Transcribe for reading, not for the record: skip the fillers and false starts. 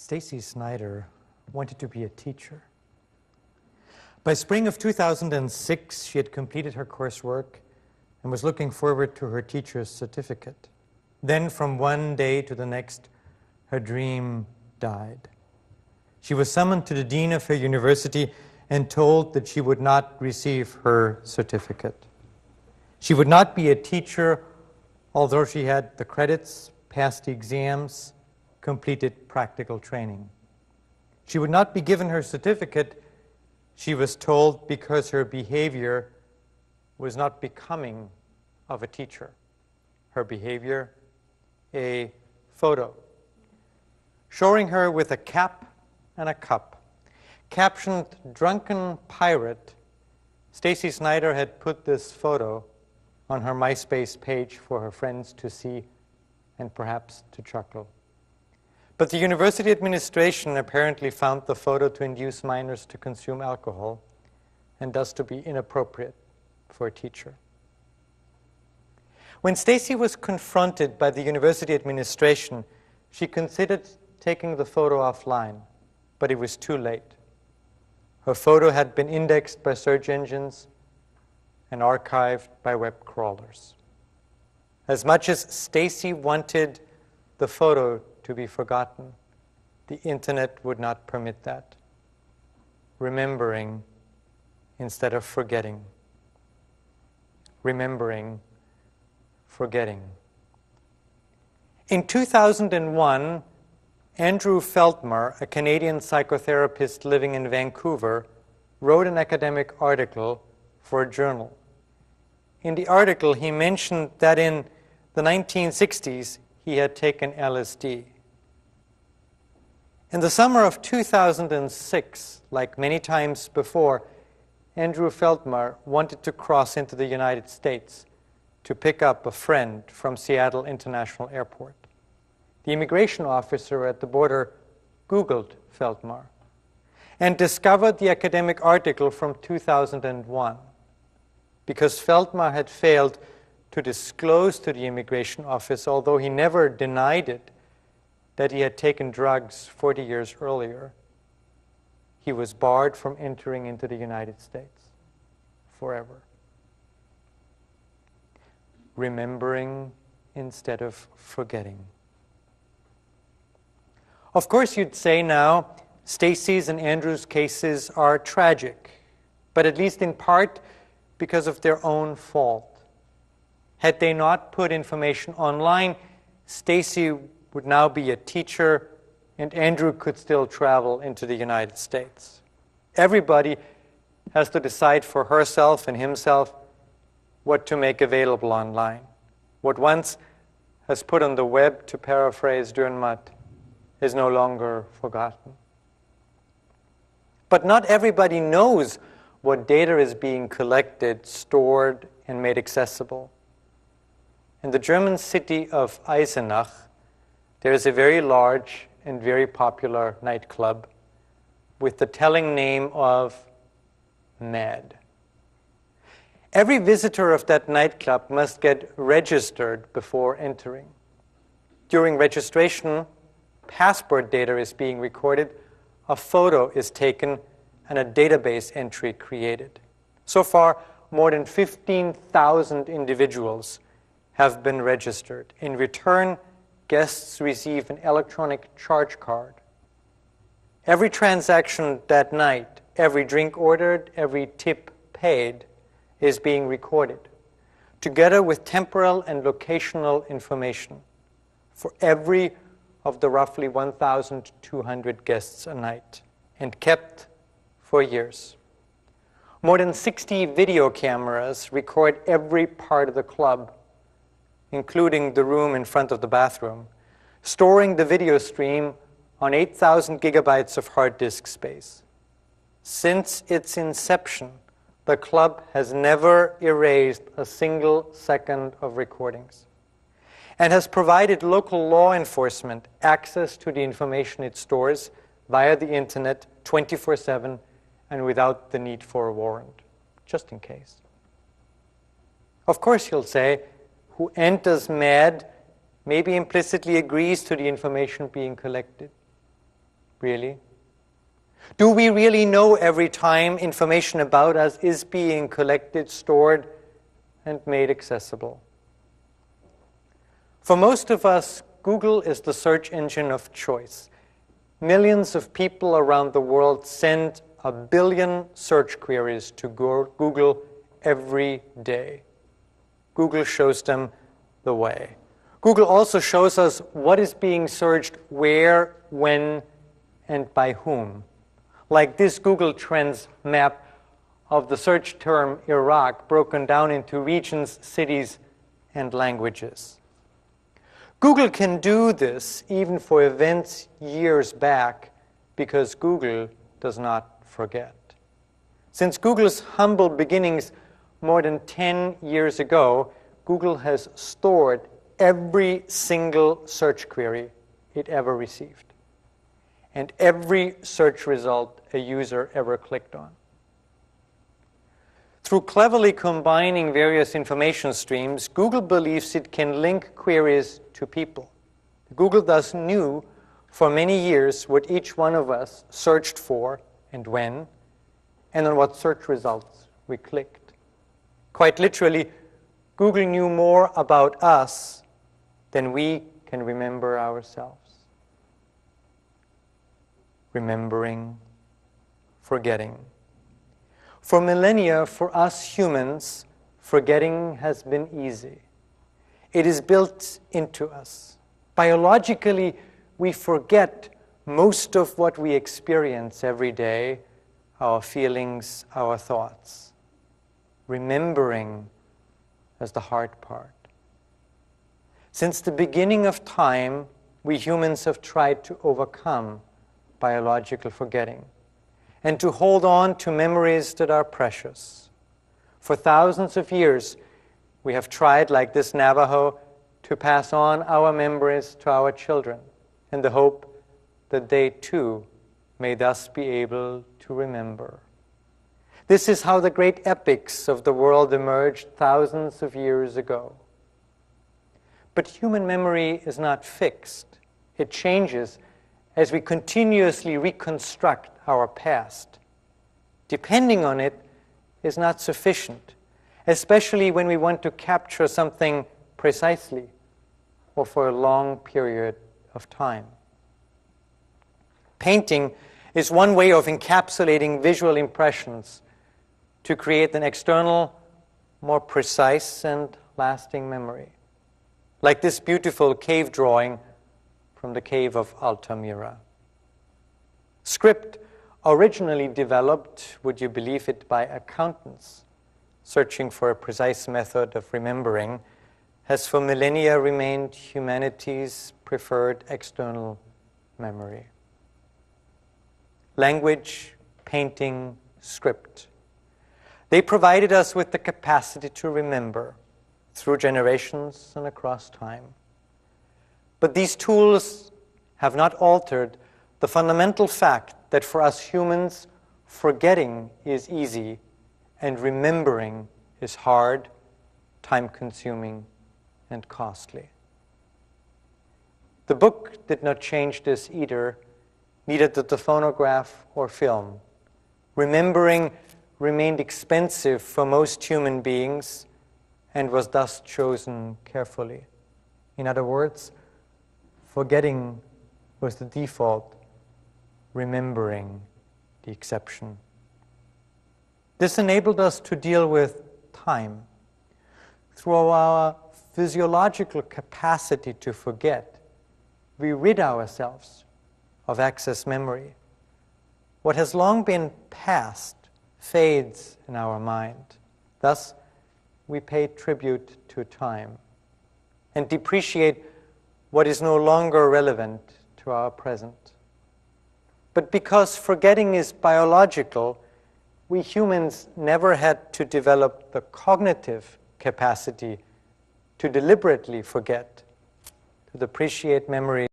Stacy Snyder wanted to be a teacher. By spring of 2006, she had completed her coursework and was looking forward to her teacher's certificate. Then, from one day to the next, her dream died. She was summoned to the dean of her university and told that she would not receive her certificate. She would not be a teacher, although she had the credits, passed the exams, completed practical training. She would not be given her certificate, she was told, because her behavior was not becoming of a teacher. Her behavior, a photo, showing her with a cap and a cup. Captioned "Drunken Pirate," Stacy Snyder had put this photo on her MySpace page for her friends to see and perhaps to chuckle. But the university administration apparently found the photo to induce minors to consume alcohol and thus to be inappropriate for a teacher. When Stacy was confronted by the university administration, she considered taking the photo offline, but it was too late. Her photo had been indexed by search engines and archived by web crawlers. As much as Stacy wanted the photo to be forgotten, the internet would not permit that. Remembering instead of forgetting. Remembering, forgetting. In 2001, Andrew Feldmar, a Canadian psychotherapist living in Vancouver, wrote an academic article for a journal. In the article, he mentioned that in the 1960s, he had taken LSD. In the summer of 2006, like many times before, Andrew Feldmar wanted to cross into the United States to pick up a friend from Seattle International Airport. The immigration officer at the border Googled Feldmar and discovered the academic article from 2001. Because Feldmar had failed to disclose to the immigration office, although he never denied it, that he had taken drugs 40 years earlier, he was barred from entering into the United States forever. Remembering instead of forgetting. Of course, you'd say now, Stacy's and Andrew's cases are tragic, but at least in part because of their own fault. Had they not put information online, Stacy would now be a teacher, and Andrew could still travel into the United States. Everybody has to decide for herself and himself what to make available online. What once has put on the web, to paraphrase Dürrenmatt, is no longer forgotten. But not everybody knows what data is being collected, stored, and made accessible. In the German city of Eisenach, there is a very large and very popular nightclub with the telling name of Mad. Every visitor of that nightclub must get registered before entering. During registration, passport data is being recorded, a photo is taken, and a database entry created. So far, more than 15,000 individuals have been registered. In return, guests receive an electronic charge card. Every transaction that night, every drink ordered, every tip paid is being recorded, together with temporal and locational information for every of the roughly 1,200 guests a night, and kept for years. More than 60 video cameras record every part of the club, including the room in front of the bathroom, storing the video stream on 8,000 gigabytes of hard disk space. Since its inception, the club has never erased a single second of recordings and has provided local law enforcement access to the information it stores via the internet 24/7 and without the need for a warrant, just in case. Of course, you'll say, who enters Mad maybe implicitly agrees to the information being collected. really? Do we really know every time information about us is being collected, stored, and made accessible? For most of us, Google is the search engine of choice. Millions of people around the world send 1 billion search queries to Google every day. Google shows them the way. Google also shows us what is being searched, where, when, and by whom. Like this Google Trends map of the search term Iraq, broken down into regions, cities, and languages. Google can do this even for events years back because Google does not forget. Since Google's humble beginnings more than 10 years ago, Google has stored every single search query it ever received and every search result a user ever clicked on. Through cleverly combining various information streams, Google believes it can link queries to people. Google thus knew for many years what each one of us searched for and when, and on what search results we clicked. Quite literally, Google knew more about us than we can remember ourselves. Remembering, forgetting. For millennia, for us humans, forgetting has been easy. It is built into us. Biologically, we forget most of what we experience every day, our feelings, our thoughts. Remembering is the hard part. Since the beginning of time, we humans have tried to overcome biological forgetting and to hold on to memories that are precious. For thousands of years, we have tried, like this Navajo, to pass on our memories to our children in the hope that they too may thus be able to remember. This is how the great epics of the world emerged thousands of years ago. But human memory is not fixed. It changes as we continuously reconstruct our past. Depending on it is not sufficient, especially when we want to capture something precisely or for a long period of time. Painting is one way of encapsulating visual impressions to create an external, more precise and lasting memory. Like this beautiful cave drawing from the cave of Altamira. Script, originally developed, would you believe it, by accountants searching for a precise method of remembering, has for millennia remained humanity's preferred external memory. Language, painting, script. They provided us with the capacity to remember through generations and across time. But these tools have not altered the fundamental fact that for us humans, forgetting is easy and remembering is hard, time-consuming, and costly. The book did not change this either, neither did the phonograph or film. Remembering remained expensive for most human beings and was thus chosen carefully. In other words, forgetting was the default, remembering the exception. This enabled us to deal with time. Through our physiological capacity to forget, we rid ourselves of excess memory. What has long been past fades in our mind. Thus, we pay tribute to time and depreciate what is no longer relevant to our present. But because forgetting is biological, we humans never had to develop the cognitive capacity to deliberately forget, to depreciate memory